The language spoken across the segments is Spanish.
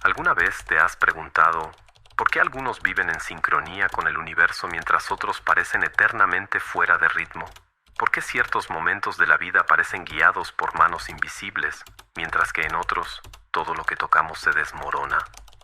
¿Alguna vez te has preguntado por qué algunos viven en sincronía con el universo mientras otros parecen eternamente fuera de ritmo? ¿Por qué ciertos momentos de la vida parecen guiados por manos invisibles, mientras que en otros todo lo que tocamos se desmorona?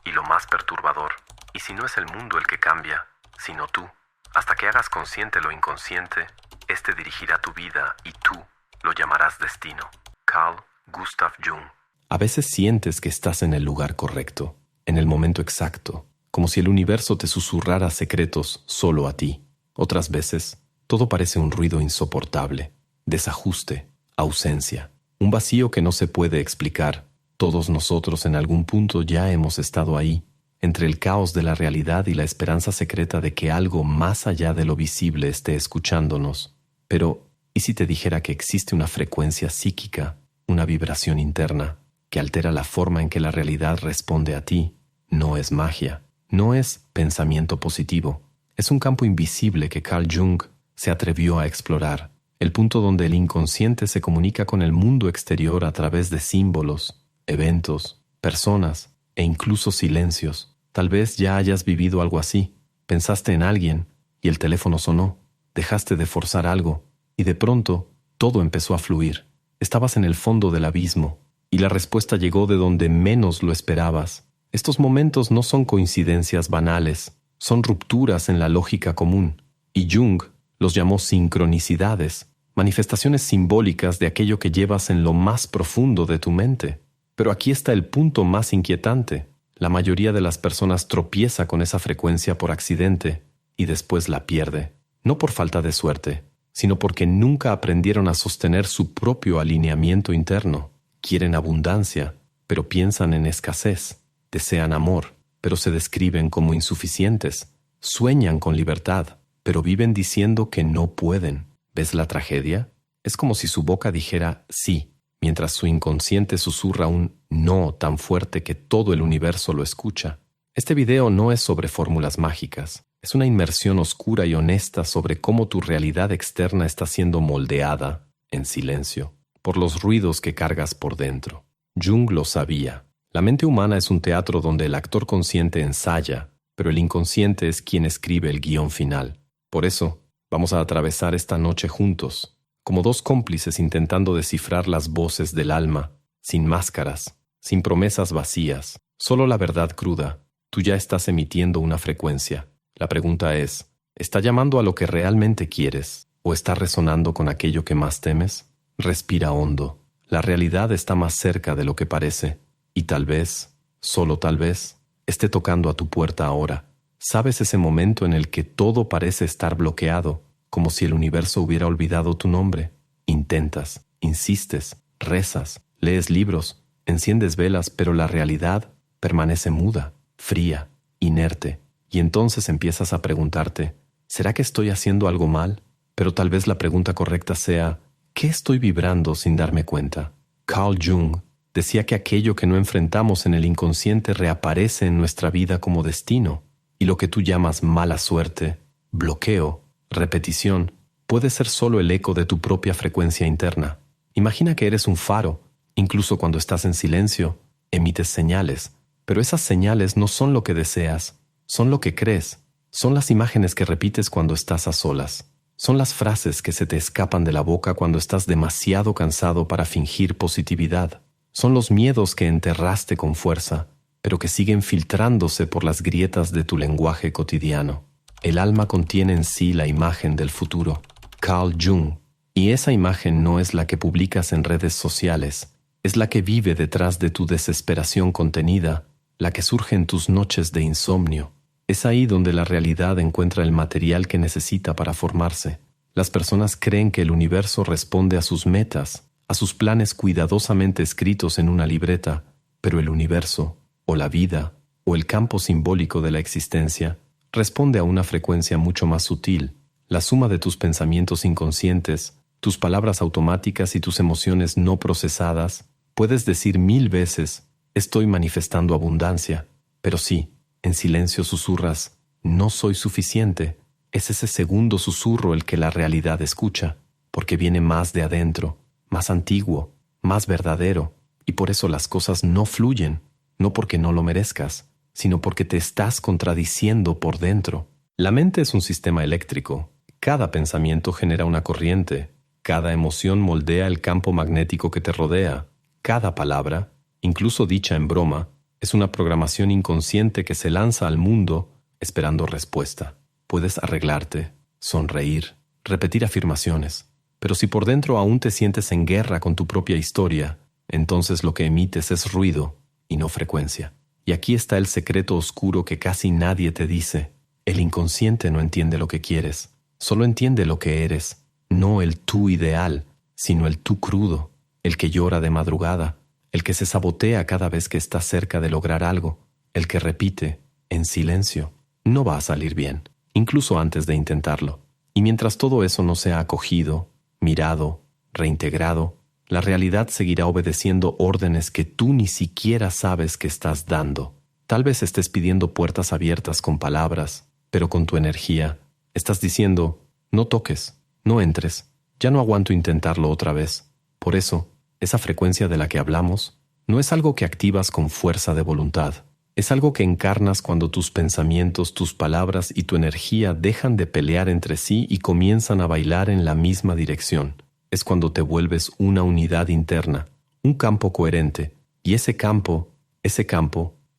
Y lo más perturbador, ¿y si no es el mundo el que cambia, sino tú? Hasta que hagas consciente lo inconsciente, este dirigirá tu vida y tú lo llamarás destino. Carl Gustav Jung. A veces sientes que estás en el lugar correcto, en el momento exacto, como si el universo te susurrara secretos solo a ti. Otras veces, todo parece un ruido insoportable, desajuste, ausencia, un vacío que no se puede explicar. Todos nosotros en algún punto ya hemos estado ahí, entre el caos de la realidad y la esperanza secreta de que algo más allá de lo visible esté escuchándonos. Pero, ¿y si te dijera que existe una frecuencia psíquica, una vibración interna, que altera la forma en que la realidad responde a ti? No es magia, no es pensamiento positivo. Es un campo invisible que Carl Jung se atrevió a explorar, el punto donde el inconsciente se comunica con el mundo exterior a través de símbolos, eventos, personas e incluso silencios. Tal vez ya hayas vivido algo así. Pensaste en alguien y el teléfono sonó. Dejaste de forzar algo y de pronto todo empezó a fluir. Estabas en el fondo del abismo y la respuesta llegó de donde menos lo esperabas. Estos momentos no son coincidencias banales, son rupturas en la lógica común. Y Jung los llamó sincronicidades, manifestaciones simbólicas de aquello que llevas en lo más profundo de tu mente. Pero aquí está el punto más inquietante. La mayoría de las personas tropieza con esa frecuencia por accidente y después la pierde. No por falta de suerte, sino porque nunca aprendieron a sostener su propio alineamiento interno. Quieren abundancia, pero piensan en escasez. Desean amor, pero se describen como insuficientes. Sueñan con libertad, pero viven diciendo que no pueden. ¿Ves la tragedia? Es como si su boca dijera sí, mientras su inconsciente susurra un no tan fuerte que todo el universo lo escucha. Este video no es sobre fórmulas mágicas. Es una inmersión oscura y honesta sobre cómo tu realidad externa está siendo moldeada, en silencio, por los ruidos que cargas por dentro. Jung lo sabía. La mente humana es un teatro donde el actor consciente ensaya, pero el inconsciente es quien escribe el guión final. Por eso, vamos a atravesar esta noche juntos, como dos cómplices intentando descifrar las voces del alma, sin máscaras, sin promesas vacías, solo la verdad cruda. Tú ya estás emitiendo una frecuencia. La pregunta es, ¿está llamando a lo que realmente quieres o está resonando con aquello que más temes? Respira hondo. La realidad está más cerca de lo que parece y tal vez, solo tal vez, esté tocando a tu puerta ahora. ¿Sabes ese momento en el que todo parece estar bloqueado, como si el universo hubiera olvidado tu nombre? Intentas, insistes, rezas, lees libros, enciendes velas, pero la realidad permanece muda, fría, inerte. Y entonces empiezas a preguntarte, ¿será que estoy haciendo algo mal? Pero tal vez la pregunta correcta sea, ¿qué estoy vibrando sin darme cuenta? Carl Jung decía que aquello que no enfrentamos en el inconsciente reaparece en nuestra vida como destino. Y lo que tú llamas mala suerte, bloqueo, repetición, puede ser solo el eco de tu propia frecuencia interna. Imagina que eres un faro. Incluso cuando estás en silencio, emites señales. Pero esas señales no son lo que deseas, son lo que crees. Son las imágenes que repites cuando estás a solas. Son las frases que se te escapan de la boca cuando estás demasiado cansado para fingir positividad. Son los miedos que enterraste con fuerza, pero que siguen filtrándose por las grietas de tu lenguaje cotidiano. El alma contiene en sí la imagen del futuro, Carl Jung, y esa imagen no es la que publicas en redes sociales, es la que vive detrás de tu desesperación contenida, la que surge en tus noches de insomnio. Es ahí donde la realidad encuentra el material que necesita para formarse. Las personas creen que el universo responde a sus metas, a sus planes cuidadosamente escritos en una libreta, pero el universo, o la vida, o el campo simbólico de la existencia, responde a una frecuencia mucho más sutil, la suma de tus pensamientos inconscientes, tus palabras automáticas y tus emociones no procesadas. Puedes decir 1000 veces, estoy manifestando abundancia, pero sí, en silencio susurras, no soy suficiente. Es ese segundo susurro el que la realidad escucha, porque viene más de adentro, más antiguo, más verdadero, y por eso las cosas no fluyen. no porque no lo merezcas, sino porque te estás contradiciendo por dentro. La mente es un sistema eléctrico. Cada pensamiento genera una corriente. Cada emoción moldea el campo magnético que te rodea. Cada palabra, incluso dicha en broma, es una programación inconsciente que se lanza al mundo esperando respuesta. Puedes arreglarte, sonreír, repetir afirmaciones, pero si por dentro aún te sientes en guerra con tu propia historia, entonces lo que emites es ruido y no frecuencia. Y aquí está el secreto oscuro que casi nadie te dice. El inconsciente no entiende lo que quieres, solo entiende lo que eres, no el tú ideal, sino el tú crudo, el que llora de madrugada, el que se sabotea cada vez que está cerca de lograr algo, el que repite, en silencio, no va a salir bien, incluso antes de intentarlo. Y mientras todo eso no sea acogido, mirado, reintegrado, la realidad seguirá obedeciendo órdenes que tú ni siquiera sabes que estás dando. Tal vez estés pidiendo puertas abiertas con palabras, pero con tu energía estás diciendo, no toques, no entres, ya no aguanto intentarlo otra vez. Por eso, esa frecuencia de la que hablamos no es algo que activas con fuerza de voluntad. Es algo que encarnas cuando tus pensamientos, tus palabras y tu energía dejan de pelear entre sí y comienzan a bailar en la misma dirección. Es cuando te vuelves una unidad interna, un campo coherente. Y ese campo,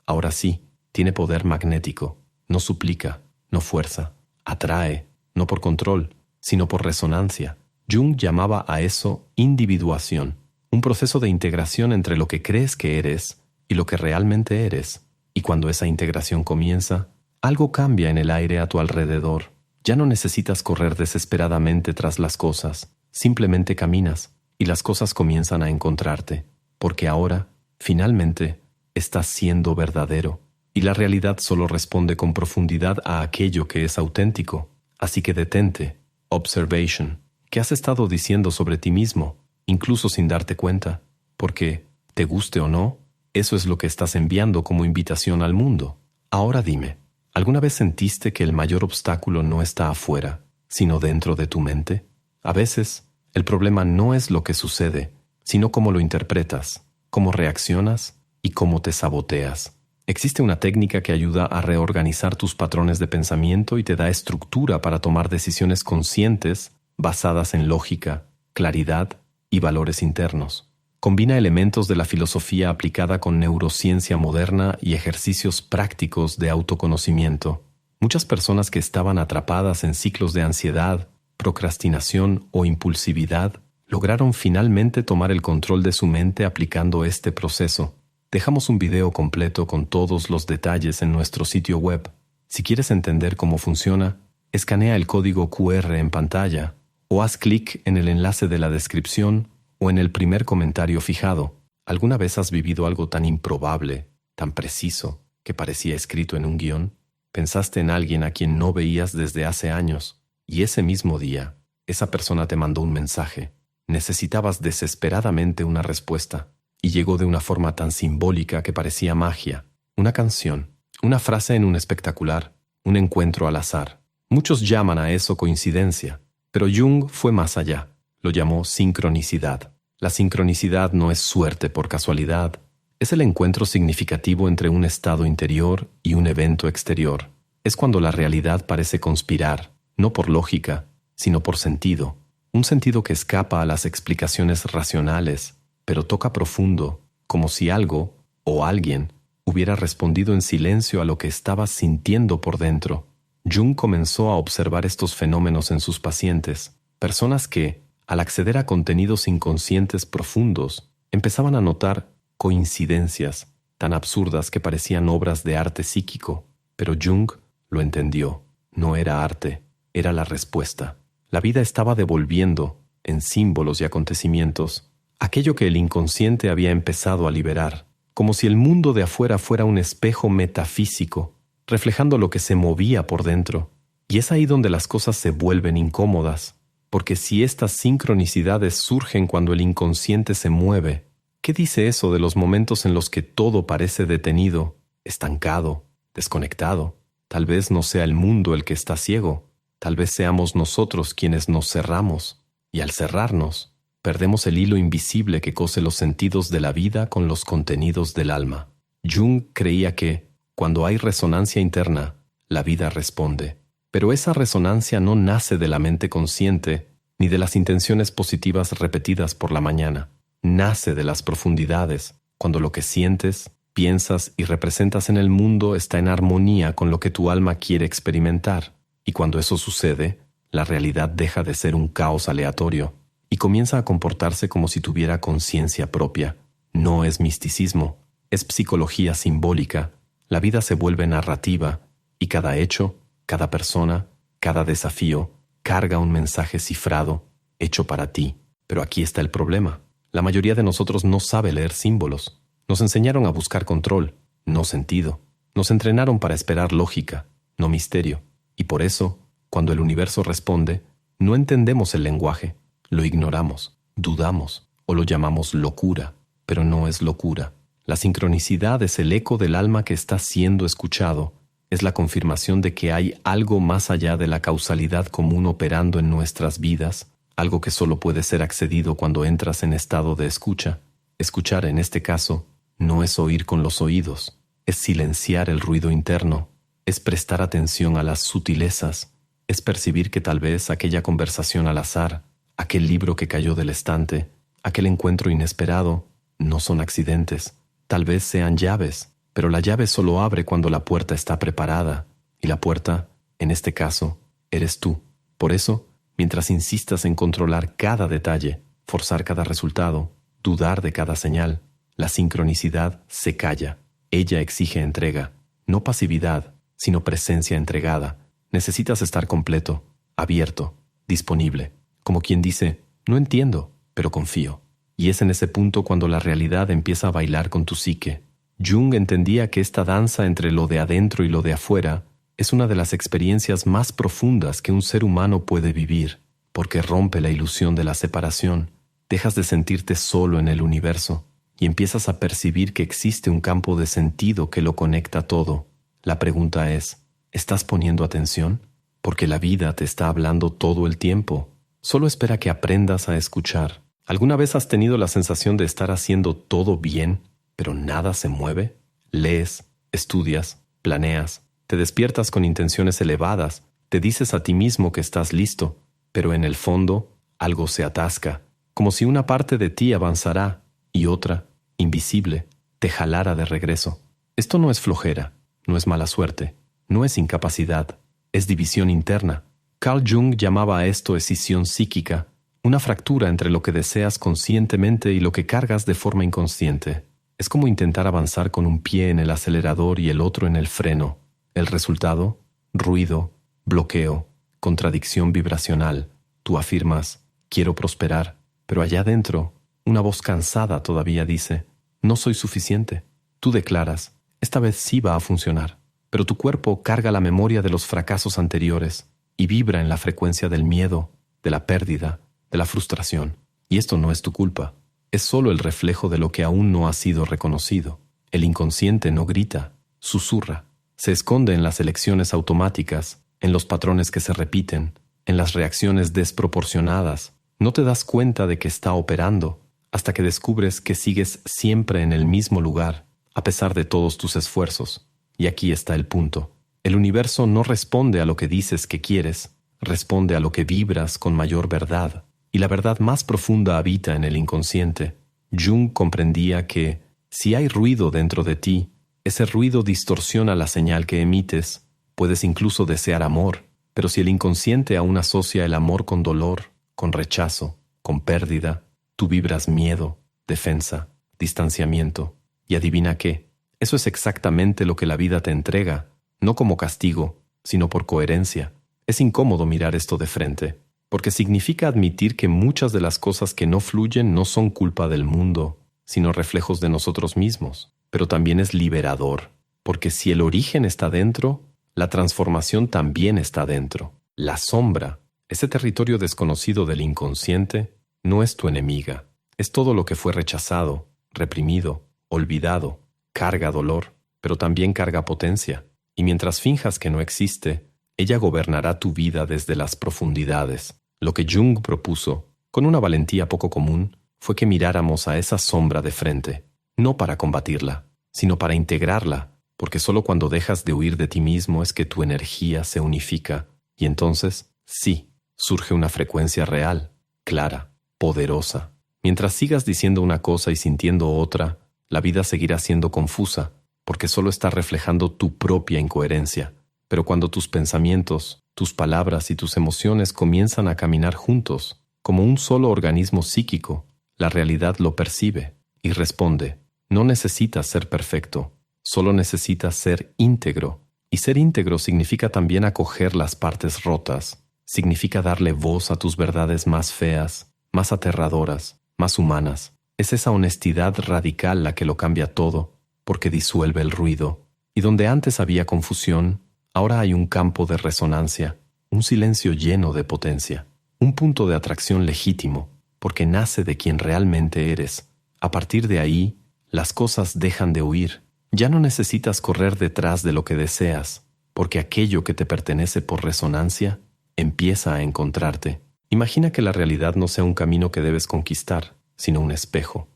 ahora sí, tiene poder magnético. No suplica, no fuerza, atrae, no por control, sino por resonancia. Jung llamaba a eso individuación, un proceso de integración entre lo que crees que eres y lo que realmente eres. Y cuando esa integración comienza, algo cambia en el aire a tu alrededor. Ya no necesitas correr desesperadamente tras las cosas, simplemente caminas y las cosas comienzan a encontrarte, porque ahora, finalmente, estás siendo verdadero y la realidad solo responde con profundidad a aquello que es auténtico. Así que detente, observation. ¿Qué has estado diciendo sobre ti mismo, incluso sin darte cuenta? Porque, te guste o no, eso es lo que estás enviando como invitación al mundo. Ahora dime, ¿alguna vez sentiste que el mayor obstáculo no está afuera, sino dentro de tu mente? A veces, el problema no es lo que sucede, sino cómo lo interpretas, cómo reaccionas y cómo te saboteas. Existe una técnica que ayuda a reorganizar tus patrones de pensamiento y te da estructura para tomar decisiones conscientes basadas en lógica, claridad y valores internos. Combina elementos de la filosofía aplicada con neurociencia moderna y ejercicios prácticos de autoconocimiento. Muchas personas que estaban atrapadas en ciclos de ansiedad, procrastinación o impulsividad lograron finalmente tomar el control de su mente aplicando este proceso. Dejamos un video completo con todos los detalles en nuestro sitio web. Si quieres entender cómo funciona, escanea el código QR en pantalla o haz clic en el enlace de la descripción o en el primer comentario fijado. ¿Alguna vez has vivido algo tan improbable, tan preciso, que parecía escrito en un guión? Pensaste en alguien a quien no veías desde hace años, y ese mismo día, esa persona te mandó un mensaje. Necesitabas desesperadamente una respuesta, y llegó de una forma tan simbólica que parecía magia. Una canción, una frase en un espectacular, un encuentro al azar. Muchos llaman a eso coincidencia, pero Jung fue más allá. Lo llamó sincronicidad. La sincronicidad no es suerte por casualidad. Es el encuentro significativo entre un estado interior y un evento exterior. Es cuando la realidad parece conspirar, no por lógica, sino por sentido. Un sentido que escapa a las explicaciones racionales, pero toca profundo, como si algo o alguien hubiera respondido en silencio a lo que estabas sintiendo por dentro. Jung comenzó a observar estos fenómenos en sus pacientes, personas que, al acceder a contenidos inconscientes profundos, empezaban a notar coincidencias tan absurdas que parecían obras de arte psíquico. Pero Jung lo entendió. No era arte, era la respuesta. La vida estaba devolviendo, en símbolos y acontecimientos, aquello que el inconsciente había empezado a liberar, como si el mundo de afuera fuera un espejo metafísico, reflejando lo que se movía por dentro. Y es ahí donde las cosas se vuelven incómodas. Porque si estas sincronicidades surgen cuando el inconsciente se mueve, ¿qué dice eso de los momentos en los que todo parece detenido, estancado, desconectado? Tal vez no sea el mundo el que está ciego, tal vez seamos nosotros quienes nos cerramos, y al cerrarnos, perdemos el hilo invisible que cose los sentidos de la vida con los contenidos del alma. Jung creía que, cuando hay resonancia interna, la vida responde. Pero esa resonancia no nace de la mente consciente ni de las intenciones positivas repetidas por la mañana. Nace de las profundidades, cuando lo que sientes, piensas y representas en el mundo está en armonía con lo que tu alma quiere experimentar. Y cuando eso sucede, la realidad deja de ser un caos aleatorio y comienza a comportarse como si tuviera conciencia propia. No es misticismo, es psicología simbólica. La vida se vuelve narrativa y cada hecho, cada persona, cada desafío carga un mensaje cifrado, hecho para ti. Pero aquí está el problema. La mayoría de nosotros no sabe leer símbolos. Nos enseñaron a buscar control, no sentido. Nos entrenaron para esperar lógica, no misterio. Y por eso, cuando el universo responde, no entendemos el lenguaje, lo ignoramos, dudamos o lo llamamos locura. Pero no es locura. La sincronicidad es el eco del alma que está siendo escuchado. Es la confirmación de que hay algo más allá de la causalidad común operando en nuestras vidas, algo que solo puede ser accedido cuando entras en estado de escucha. Escuchar, en este caso, no es oír con los oídos, es silenciar el ruido interno, es prestar atención a las sutilezas, es percibir que tal vez aquella conversación al azar, aquel libro que cayó del estante, aquel encuentro inesperado, no son accidentes. Tal vez sean llaves, pero la llave solo abre cuando la puerta está preparada, y la puerta, en este caso, eres tú. Por eso, mientras insistas en controlar cada detalle, forzar cada resultado, dudar de cada señal, la sincronicidad se calla. Ella exige entrega, no pasividad, sino presencia entregada. Necesitas estar completo, abierto, disponible, como quien dice, no entiendo, pero confío. Y es en ese punto cuando la realidad empieza a bailar con tu psique. Jung entendía que esta danza entre lo de adentro y lo de afuera es una de las experiencias más profundas que un ser humano puede vivir, porque rompe la ilusión de la separación. Dejas de sentirte solo en el universo y empiezas a percibir que existe un campo de sentido que lo conecta todo. La pregunta es, ¿estás poniendo atención? Porque la vida te está hablando todo el tiempo. Solo espera que aprendas a escuchar. ¿Alguna vez has tenido la sensación de estar haciendo todo bien, pero nada se mueve? Lees, estudias, planeas, te despiertas con intenciones elevadas, te dices a ti mismo que estás listo, pero en el fondo algo se atasca, como si una parte de ti avanzará y otra, invisible, te jalara de regreso. Esto no es flojera, no es mala suerte, no es incapacidad, es división interna. Carl Jung llamaba a esto escisión psíquica, una fractura entre lo que deseas conscientemente y lo que cargas de forma inconsciente. Es como intentar avanzar con un pie en el acelerador y el otro en el freno. El resultado, ruido, bloqueo, contradicción vibracional. Tú afirmas, quiero prosperar, pero allá adentro, una voz cansada todavía dice, no soy suficiente. Tú declaras, esta vez sí va a funcionar, pero tu cuerpo carga la memoria de los fracasos anteriores y vibra en la frecuencia del miedo, de la pérdida, de la frustración. Y esto no es tu culpa. Es solo el reflejo de lo que aún no ha sido reconocido. El inconsciente no grita, susurra. Se esconde en las elecciones automáticas, en los patrones que se repiten, en las reacciones desproporcionadas. No te das cuenta de que está operando hasta que descubres que sigues siempre en el mismo lugar, a pesar de todos tus esfuerzos. Y aquí está el punto. El universo no responde a lo que dices que quieres, responde a lo que vibras con mayor verdad. Y la verdad más profunda habita en el inconsciente. Jung comprendía que, si hay ruido dentro de ti, ese ruido distorsiona la señal que emites. Puedes incluso desear amor, pero si el inconsciente aún asocia el amor con dolor, con rechazo, con pérdida, tú vibras miedo, defensa, distanciamiento. Y adivina qué, eso es exactamente lo que la vida te entrega, no como castigo, sino por coherencia. Es incómodo mirar esto de frente, porque significa admitir que muchas de las cosas que no fluyen no son culpa del mundo, sino reflejos de nosotros mismos. Pero también es liberador, porque si el origen está dentro, la transformación también está dentro. La sombra, ese territorio desconocido del inconsciente, no es tu enemiga. Es todo lo que fue rechazado, reprimido, olvidado. Carga dolor, pero también carga potencia. Y mientras finjas que no existe, ella gobernará tu vida desde las profundidades. Lo que Jung propuso, con una valentía poco común, fue que miráramos a esa sombra de frente, no para combatirla, sino para integrarla, porque solo cuando dejas de huir de ti mismo es que tu energía se unifica, y entonces, sí, surge una frecuencia real, clara, poderosa. Mientras sigas diciendo una cosa y sintiendo otra, la vida seguirá siendo confusa, porque solo está reflejando tu propia incoherencia. Pero cuando tus pensamientos, tus palabras y tus emociones comienzan a caminar juntos, como un solo organismo psíquico, la realidad lo percibe y responde. No necesitas ser perfecto, solo necesitas ser íntegro. Y ser íntegro significa también acoger las partes rotas, significa darle voz a tus verdades más feas, más aterradoras, más humanas. Es esa honestidad radical la que lo cambia todo, porque disuelve el ruido. Y donde antes había confusión, ahora hay un campo de resonancia, un silencio lleno de potencia, un punto de atracción legítimo, porque nace de quien realmente eres. A partir de ahí, las cosas dejan de huir. Ya no necesitas correr detrás de lo que deseas, porque aquello que te pertenece por resonancia empieza a encontrarte. Imagina que la realidad no sea un camino que debes conquistar, sino un espejo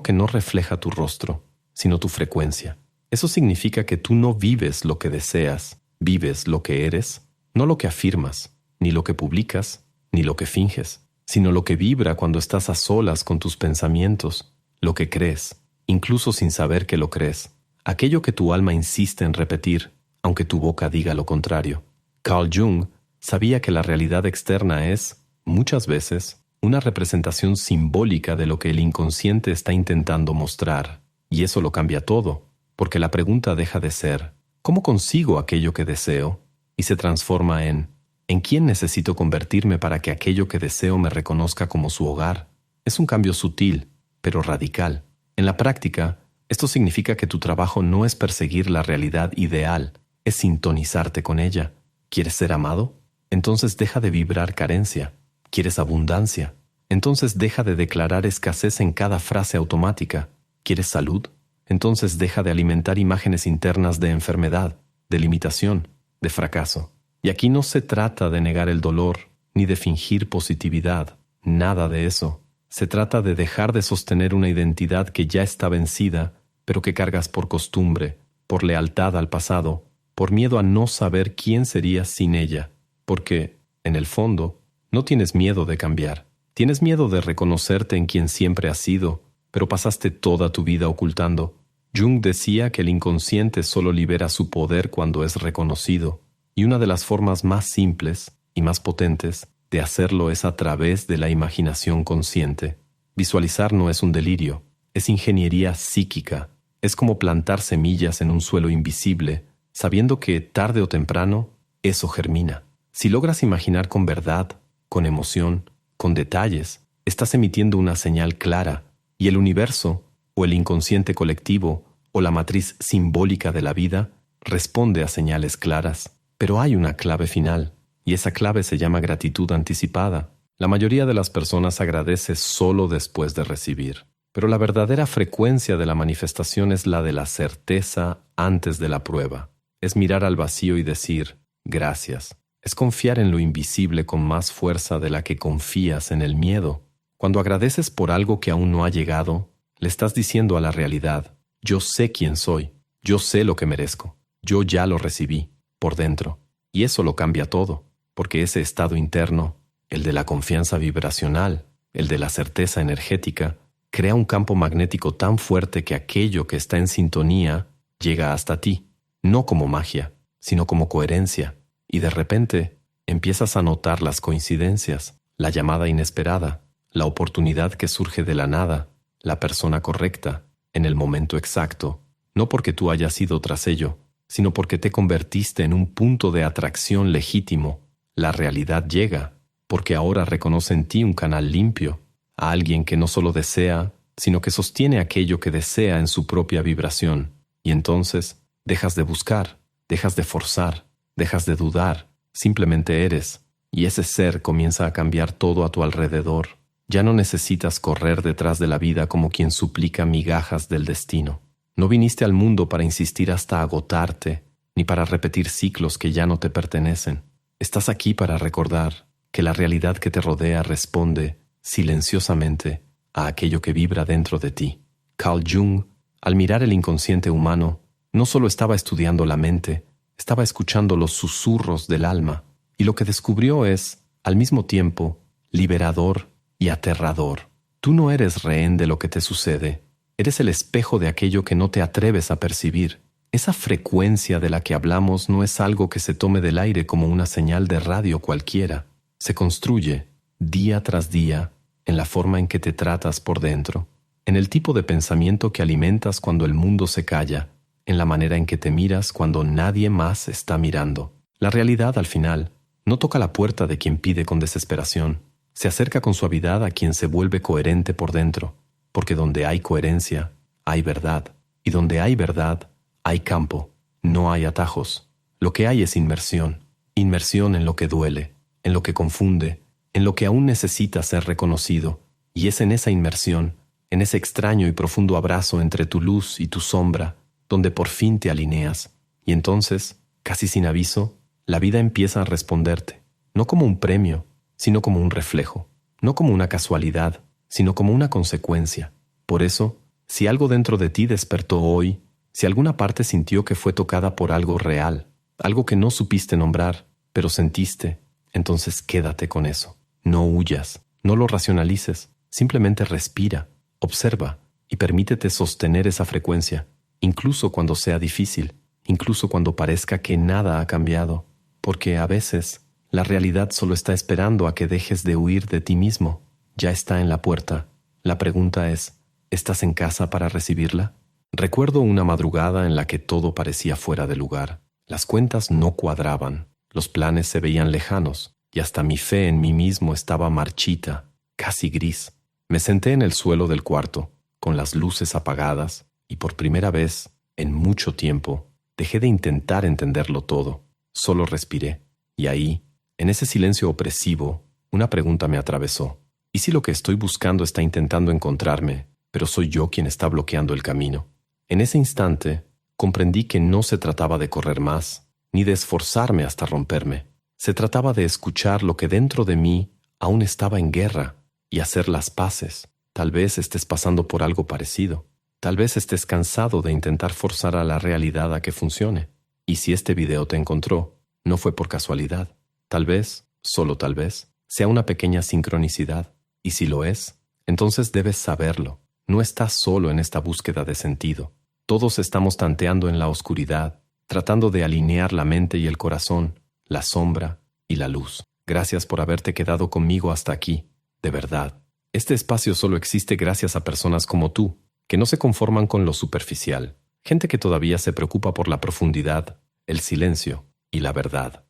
que no refleja tu rostro, sino tu frecuencia. Eso significa que tú no vives lo que deseas, vives lo que eres, no lo que afirmas, ni lo que publicas, ni lo que finges, sino lo que vibra cuando estás a solas con tus pensamientos, lo que crees, incluso sin saber que lo crees, aquello que tu alma insiste en repetir, aunque tu boca diga lo contrario. Carl Jung sabía que la realidad externa es, muchas veces, una representación simbólica de lo que el inconsciente está intentando mostrar, y eso lo cambia todo, porque la pregunta deja de ser ¿cómo consigo aquello que deseo? Y se transforma en ¿en quién necesito convertirme para que aquello que deseo me reconozca como su hogar? Es un cambio sutil, pero radical. En la práctica, esto significa que tu trabajo no es perseguir la realidad ideal, es sintonizarte con ella. ¿Quieres ser amado? Entonces deja de vibrar carencia. ¿Quieres abundancia? Entonces deja de declarar escasez en cada frase automática. ¿Quieres salud? Entonces deja de alimentar imágenes internas de enfermedad, de limitación, de fracaso. Y aquí no se trata de negar el dolor, ni de fingir positividad. Nada de eso. Se trata de dejar de sostener una identidad que ya está vencida, pero que cargas por costumbre, por lealtad al pasado, por miedo a no saber quién serías sin ella. Porque, en el fondo, no tienes miedo de cambiar. Tienes miedo de reconocerte en quien siempre has sido, pero pasaste toda tu vida ocultando. Jung decía que el inconsciente solo libera su poder cuando es reconocido, y una de las formas más simples y más potentes de hacerlo es a través de la imaginación consciente. Visualizar no es un delirio, es ingeniería psíquica. Es como plantar semillas en un suelo invisible, sabiendo que, tarde o temprano, eso germina. Si logras imaginar con verdad, con emoción, con detalles, estás emitiendo una señal clara, y el universo, o el inconsciente colectivo, o la matriz simbólica de la vida, responde a señales claras. Pero hay una clave final, y esa clave se llama gratitud anticipada. La mayoría de las personas agradece solo después de recibir, pero la verdadera frecuencia de la manifestación es la de la certeza antes de la prueba. Es mirar al vacío y decir, gracias. Es confiar en lo invisible con más fuerza de la que confías en el miedo. Cuando agradeces por algo que aún no ha llegado, le estás diciendo a la realidad, yo sé quién soy, yo sé lo que merezco, yo ya lo recibí, por dentro. Y eso lo cambia todo, porque ese estado interno, el de la confianza vibracional, el de la certeza energética, crea un campo magnético tan fuerte que aquello que está en sintonía llega hasta ti, no como magia, sino como coherencia. Y de repente empiezas a notar las coincidencias, la llamada inesperada, la oportunidad que surge de la nada, la persona correcta, en el momento exacto, no porque tú hayas ido tras ello, sino porque te convertiste en un punto de atracción legítimo. La realidad llega, porque ahora reconoce en ti un canal limpio, a alguien que no solo desea, sino que sostiene aquello que desea en su propia vibración. Y entonces dejas de buscar, dejas de forzar, dejas de dudar, simplemente eres, y ese ser comienza a cambiar todo a tu alrededor. Ya no necesitas correr detrás de la vida como quien suplica migajas del destino. No viniste al mundo para insistir hasta agotarte, ni para repetir ciclos que ya no te pertenecen. Estás aquí para recordar que la realidad que te rodea responde, silenciosamente, a aquello que vibra dentro de ti. Carl Jung Al mirar el inconsciente humano, no solo estaba estudiando la mente, estaba escuchando los susurros del alma, y lo que descubrió es, al mismo tiempo, liberador y aterrador. Tú no eres rehén de lo que te sucede, eres el espejo de aquello que no te atreves a percibir. Esa frecuencia de la que hablamos no es algo que se tome del aire como una señal de radio cualquiera. Se construye, día tras día, en la forma en que te tratas por dentro, en el tipo de pensamiento que alimentas cuando el mundo se calla, en la manera en que te miras cuando nadie más está mirando. La realidad, al final, no toca la puerta de quien pide con desesperación. Se acerca con suavidad a quien se vuelve coherente por dentro, porque donde hay coherencia, hay verdad, y donde hay verdad, hay campo, no hay atajos. Lo que hay es inmersión en lo que duele, en lo que confunde, en lo que aún necesita ser reconocido, y es en esa inmersión, en ese extraño y profundo abrazo entre tu luz y tu sombra, donde por fin te alineas, y entonces, casi sin aviso, la vida empieza a responderte, no como un premio, sino como un reflejo, no como una casualidad, sino como una consecuencia. Por eso, si algo dentro de ti despertó hoy, si alguna parte sintió que fue tocada por algo real, algo que no supiste nombrar, pero sentiste, entonces quédate con eso. No huyas, no lo racionalices, simplemente respira, observa y permítete sostener esa frecuencia, incluso cuando sea difícil, incluso cuando parezca que nada ha cambiado, porque a veces la realidad solo está esperando a que dejes de huir de ti mismo. Ya está en la puerta. La pregunta es, ¿estás en casa para recibirla? Recuerdo una madrugada en la que todo parecía fuera de lugar. Las cuentas no cuadraban, los planes se veían lejanos, y hasta mi fe en mí mismo estaba marchita, casi gris. Me senté en el suelo del cuarto, con las luces apagadas, y por primera vez, en mucho tiempo, dejé de intentar entenderlo todo. Solo respiré, y ahí, en ese silencio opresivo, una pregunta me atravesó. ¿Y si lo que estoy buscando está intentando encontrarme, pero soy yo quien está bloqueando el camino? En ese instante, comprendí que no se trataba de correr más, ni de esforzarme hasta romperme. Se trataba de escuchar lo que dentro de mí aún estaba en guerra y hacer las paces. Tal vez estés pasando por algo parecido. Tal vez estés cansado de intentar forzar a la realidad a que funcione. Y si este video te encontró, no fue por casualidad. Tal vez, solo tal vez, sea una pequeña sincronicidad. Y si lo es, entonces debes saberlo. No estás solo en esta búsqueda de sentido. Todos estamos tanteando en la oscuridad, tratando de alinear la mente y el corazón, la sombra y la luz. Gracias por haberte quedado conmigo hasta aquí, de verdad. Este espacio solo existe gracias a personas como tú, que no se conforman con lo superficial, gente que todavía se preocupa por la profundidad, el silencio y la verdad.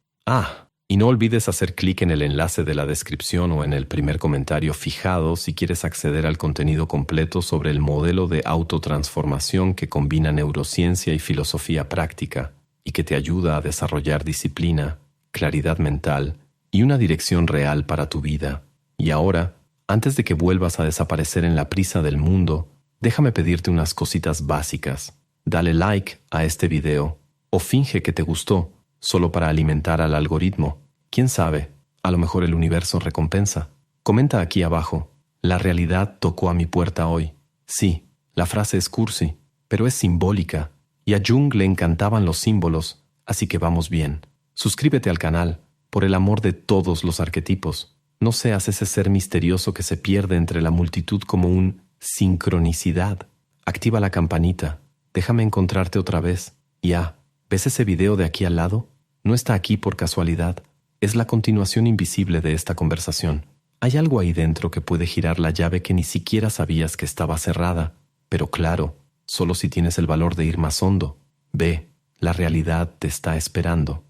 Y no olvides hacer clic en el enlace de la descripción o en el primer comentario fijado si quieres acceder al contenido completo sobre el modelo de autotransformación que combina neurociencia y filosofía práctica y que te ayuda a desarrollar disciplina, claridad mental y una dirección real para tu vida. Y ahora, antes de que vuelvas a desaparecer en la prisa del mundo, déjame pedirte unas cositas básicas. Dale like a este video o finge que te gustó, solo para alimentar al algoritmo. ¿Quién sabe? A lo mejor el universo recompensa. Comenta aquí abajo. La realidad tocó a mi puerta hoy. Sí, la frase es cursi, pero es simbólica. Y a Jung le encantaban los símbolos, así que vamos bien. Suscríbete al canal, por el amor de todos los arquetipos. No seas ese ser misterioso que se pierde entre la multitud como un sincronicidad. Activa la campanita. Déjame encontrarte otra vez. Y ¿ves ese video de aquí al lado? No está aquí por casualidad. Es la continuación invisible de esta conversación. Hay algo ahí dentro que puede girar la llave que ni siquiera sabías que estaba cerrada. Pero claro, solo si tienes el valor de ir más hondo. Ve, la realidad te está esperando.